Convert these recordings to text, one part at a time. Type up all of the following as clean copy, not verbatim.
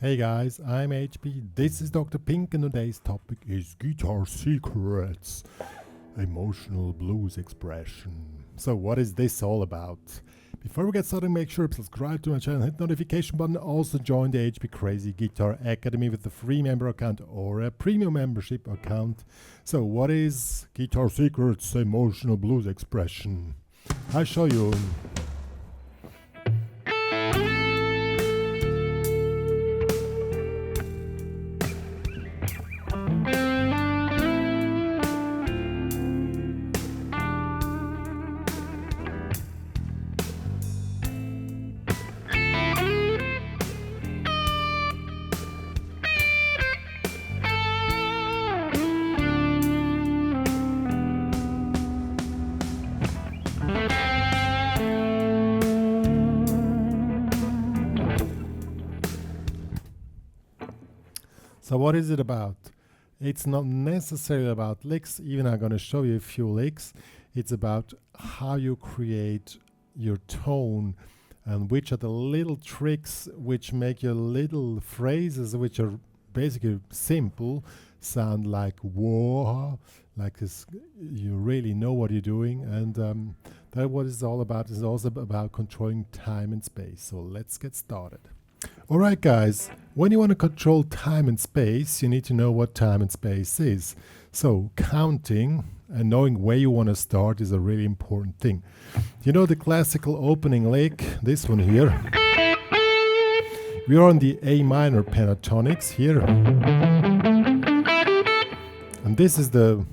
Hey guys, I'm HP. This is Dr. Pink, and today's topic is guitar secrets, emotional blues expression. So what is this all about? Before we get started, make sure to subscribe to my channel, hit the notification button, also join the HPCrazy Guitar Academy with a free member account or a premium membership account. So what is guitar secrets, emotional blues expression? I'll show you. So what is it about? It's not necessarily about licks, even I'm going to show you a few licks. It's about how you create your tone and which are the little tricks which make your little phrases, which are basically simple, sound like whoa, like this, you really know what you're doing. And that what it's all about is also about controlling time and space. So let's get started. Alright guys, when you want to control time and space, you need to know what time and space is. So counting and knowing where you want to start is a really important thing. You know the classical opening lick, this one here. We are on the A minor pentatonics here. And this is the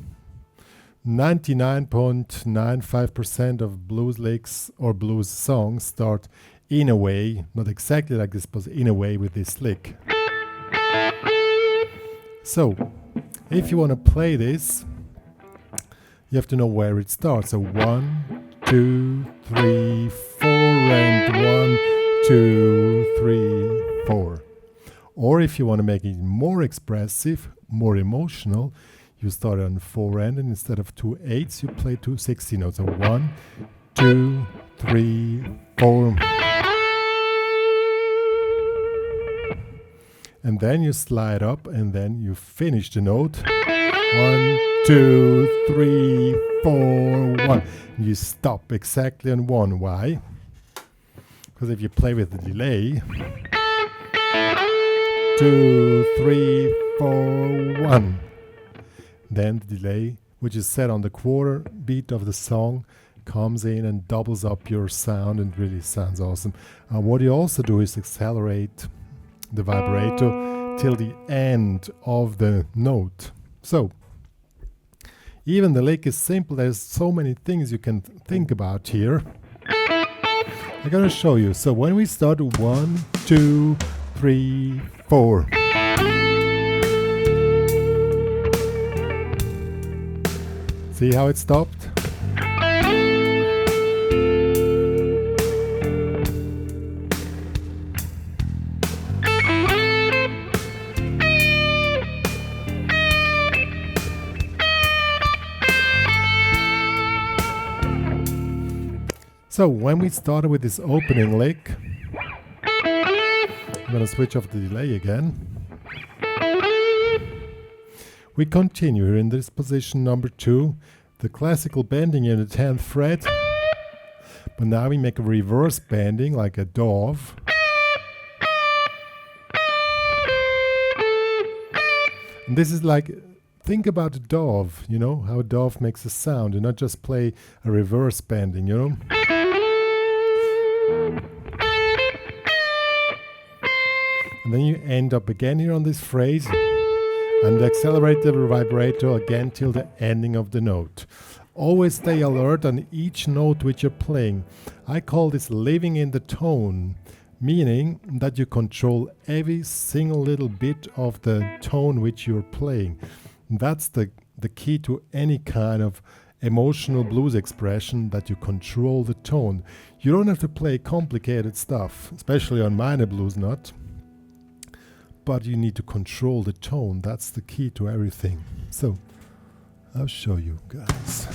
99.95% of blues licks or blues songs start in a way, not exactly like this, but in a way with this lick. So, if you want to play this, you have to know where it starts. So 1, 2, 3, 4, and 1, 2, 3, 4. Or if you want to make it more expressive, more emotional, you start on 4 and instead of 2 8s, you play 2 16 notes. So 1, 2, 3, 4. And then you slide up and then you finish the note. 1, 2, 3, 4, 1. And you stop exactly on 1. Why? Because if you play with the delay, 2, 3, 4, 1. Then the delay, which is set on the quarter beat of the song, comes in and doubles up your sound and really sounds awesome. What you also do is accelerate the vibrato till the end of the note. So even the lick is simple. There's so many things you can think about here. I'm gonna show you. So when we start 1, 2, 3, 4. See how it stopped? So when we started with this opening lick, I'm going to switch off the delay again. We continue here in this position number 2, the classical bending in the 10th fret, but now we make a reverse bending like a dove. And this is like, think about a dove, you know, how a dove makes a sound, and not just play a reverse bending, you know. And then you end up again here on this phrase and accelerate the vibrato again till the ending of the note. Always stay alert on each note which you're playing. I call this living in the tone, meaning that you control every single little bit of the tone which you're playing. That's the key to any kind of emotional blues expression, that you control the tone. You don't have to play complicated stuff, especially on minor blues, not. But you need to control the tone. That's the key to everything. So I'll show you guys.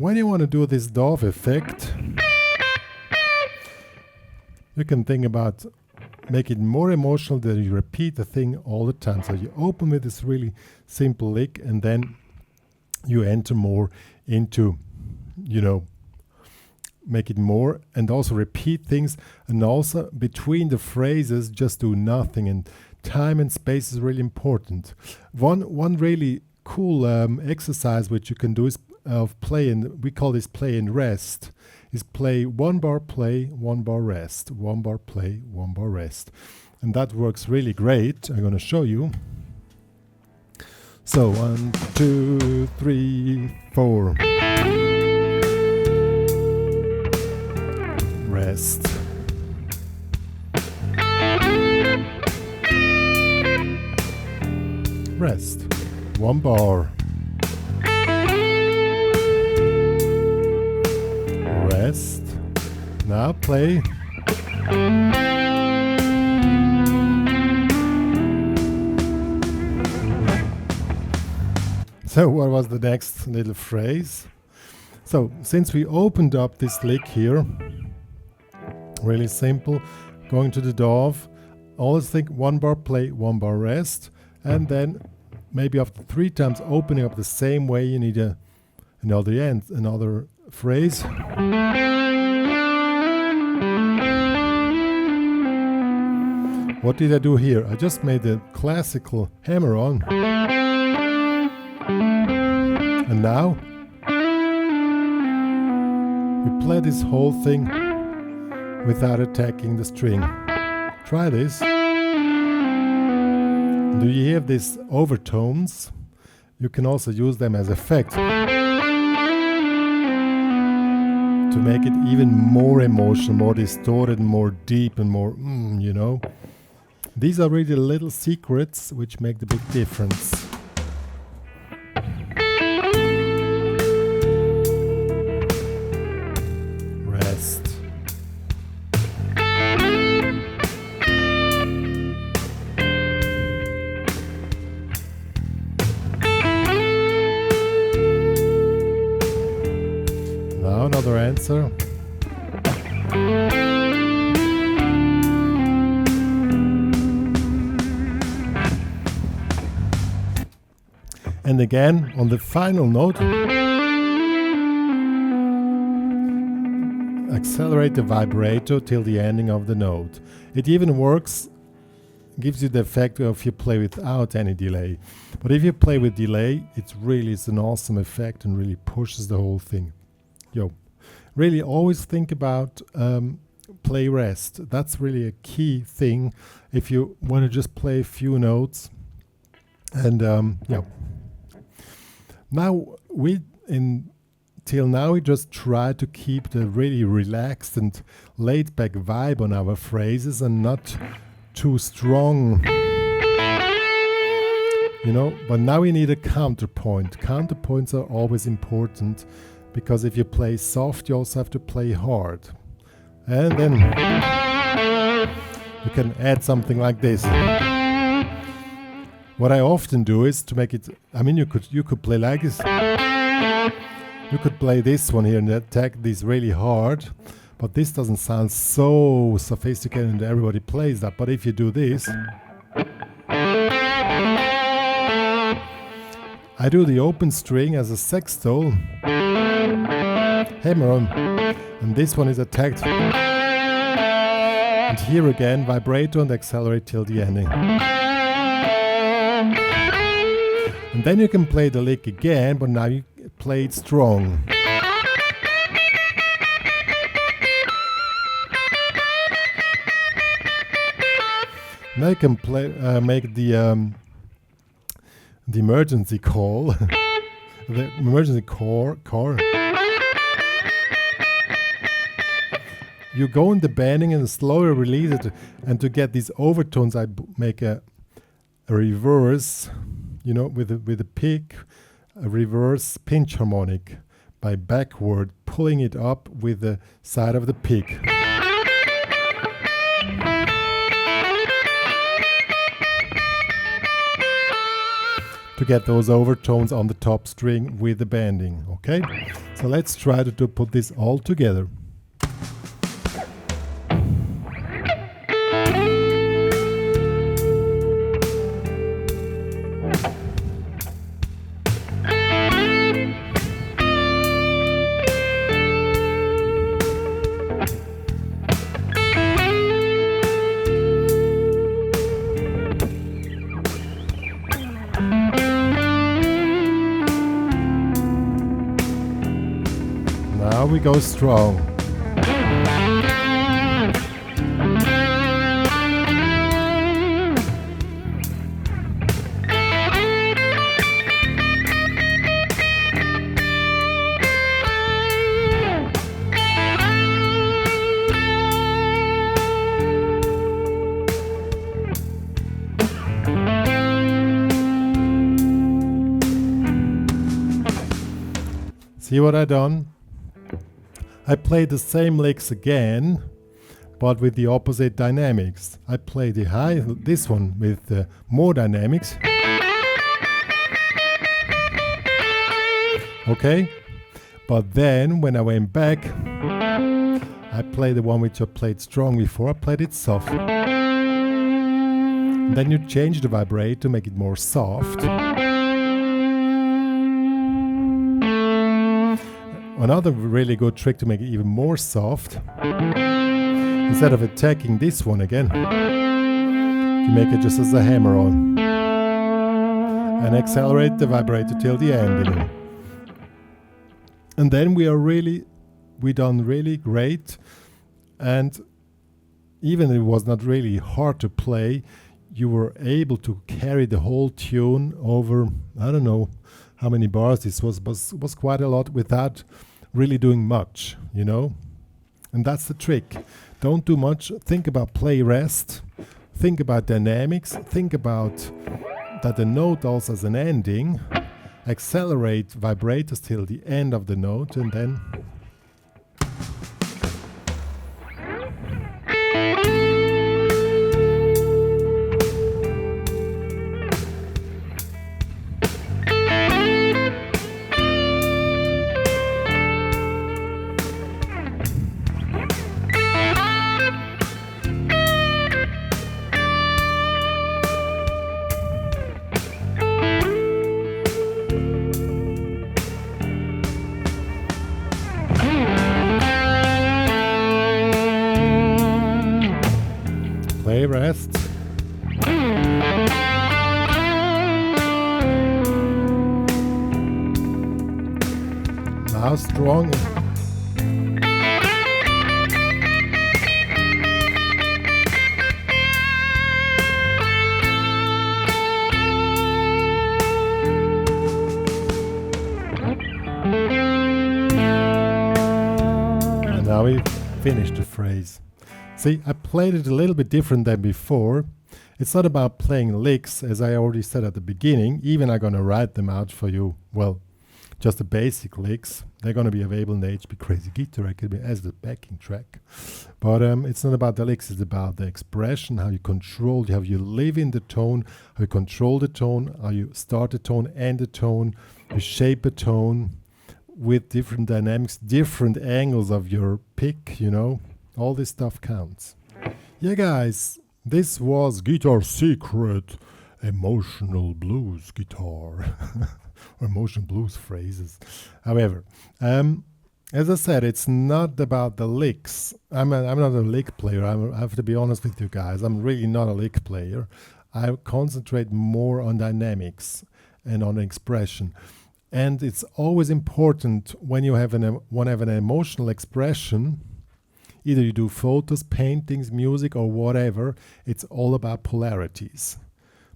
when you want to do this dove effect, you can think about make it more emotional that you repeat the thing all the time. So you open with this really simple lick and then you enter more into, you know, make it more and also repeat things, and also between the phrases just do nothing, and time and space is really important. One really cool exercise which you can do is of play, and we call this play and rest, is play 1 bar, play 1 bar, rest, 1 bar, play 1 bar, rest, and that works really great. I'm going to show you. So 1 2 3 4, rest, rest, 1 bar, rest, now play, so what was the next little phrase? So since we opened up this lick here, really simple, going to the dove, always think 1 bar, play 1 bar, rest, and then maybe after 3 times opening up the same way, you need another phrase. What did I do here? I just made a classical hammer on, and now we play this whole thing without attacking the string. Try this. Do you hear these overtones? You can also use them as effect to make it even more emotional, more distorted, more deep, and more, you know. These are really little secrets which make the big difference. Rest. Now another answer. And again, on the final note, accelerate the vibrato till the ending of the note. It even works, gives you the effect of if you play without any delay. But if you play with delay, it's an awesome effect and really pushes the whole thing. Really always think about play rest. That's really a key thing if you want to just play a few notes. And till now we just try to keep the really relaxed and laid back vibe on our phrases and not too strong, but now we need a counterpoint. Counterpoints are always important, because if you play soft, you also have to play hard. And then you can add something like this. What I often do is to make it, you could play like this. You could play this one here and attack this really hard, but this doesn't sound so sophisticated and everybody plays that. But if you do this, I do the open string as a sextole, hammer on, and this one is attacked. And here again, vibrato and accelerate till the ending. And then you can play the lick again, but now you play it strong. Now you can make the emergency call, the emergency core. You go in the bending and slowly release it, and to get these overtones, I make a reverse, with a pick, a reverse pinch harmonic by backward pulling it up with the side of the pick. To get those overtones on the top string with the bending, okay? So let's try to put this all together. Now we go strong. See what I done? I played the same licks again, but with the opposite dynamics. I play the high, this one with more dynamics. Okay, but then when I went back, I played the one which I played strong before. I played it soft. And then you change the vibrate to make it more soft. Another really good trick to make it even more soft, instead of attacking this one again, you make it just as a hammer on and accelerate the vibrator till the end again. And then we done really great, and even if it was not really hard to play, you were able to carry the whole tune over, I don't know how many bars this was quite a lot without really doing much, you know. And that's the trick. Don't do much. Think about play rest. Think about dynamics. Think about that the note also has an ending. Accelerate vibrators till the end of the note, and then play rest. Now strong. And now we finish the phrase. See, I played it a little bit different than before. It's not about playing licks, as I already said at the beginning. Even I'm going to write them out for you. Well, just the basic licks. They're going to be available in the HPCrazy Guitar Academy as the backing track. But it's not about the licks, it's about the expression, how you control, how you live in the tone, how you control the tone, how you start the tone, end the tone, you shape a tone with different dynamics, different angles of your pick, you know. All this stuff counts. Yeah, guys, this was Guitar Secret Emotional Blues Guitar. Or emotional blues phrases. However, as I said, it's not about the licks. I'm not a lick player. I have to be honest with you guys. I'm really not a lick player. I concentrate more on dynamics and on expression. And it's always important when you have an emotional expression. Either you do photos, paintings, music, or whatever. It's all about polarities.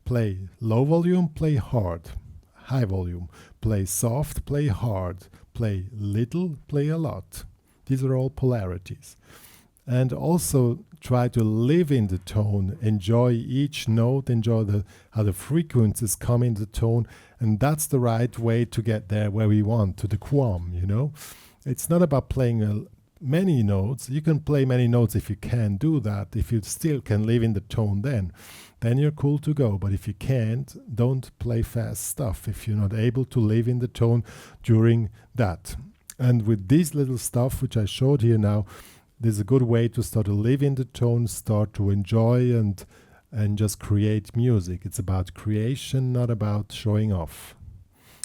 Play low volume, play hard. High volume. Play soft, play hard. Play little, play a lot. These are all polarities. And also try to live in the tone. Enjoy each note. Enjoy how the frequencies come in the tone. And that's the right way to get there where we want, to the quam, you know. It's not about playing many notes. You can play many notes if you can do that. If you still can live in the tone, then you're cool to go. But if you can't, don't play fast stuff if you're not able to live in the tone during that. And with this little stuff which I showed here now, there's a good way to start to live in the tone, start to enjoy and just create music. It's about creation, not about showing off.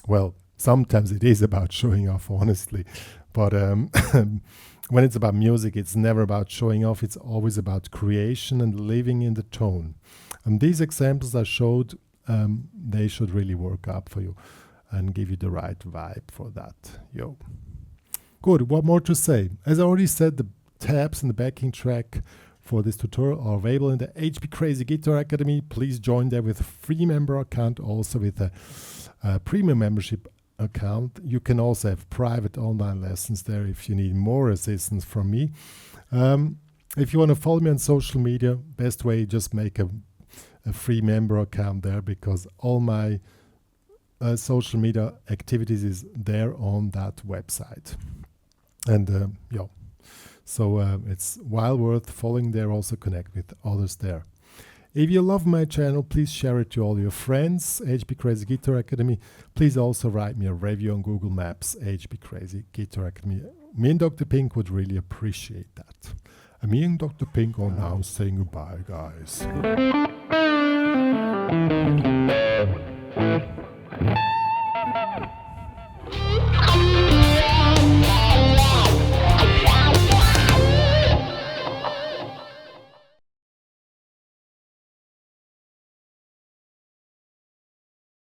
Well, sometimes it is about showing off, honestly. But when it's about music, it's never about showing off. It's always about creation and living in the tone. And these examples I showed, they should really work out for you and give you the right vibe for that. Yo. Good. What more to say? As I already said, the tabs and the backing track for this tutorial are available in the HPCrazy Guitar Academy. Please join there with a free member account, also with a premium membership account. You can also have private online lessons there if you need more assistance from me. If you want to follow me on social media, best way, just make a free member account there, because all my social media activities is there on that website. And yeah, so it's well worth following there. Also connect with others there. If you love my channel, please share it to all your friends. HPCrazy Guitar Academy. Please also write me a review on Google Maps, HPCrazy Guitar Academy. Me and Dr. Pink would really appreciate that. And me and Dr. Pink are now saying goodbye, guys.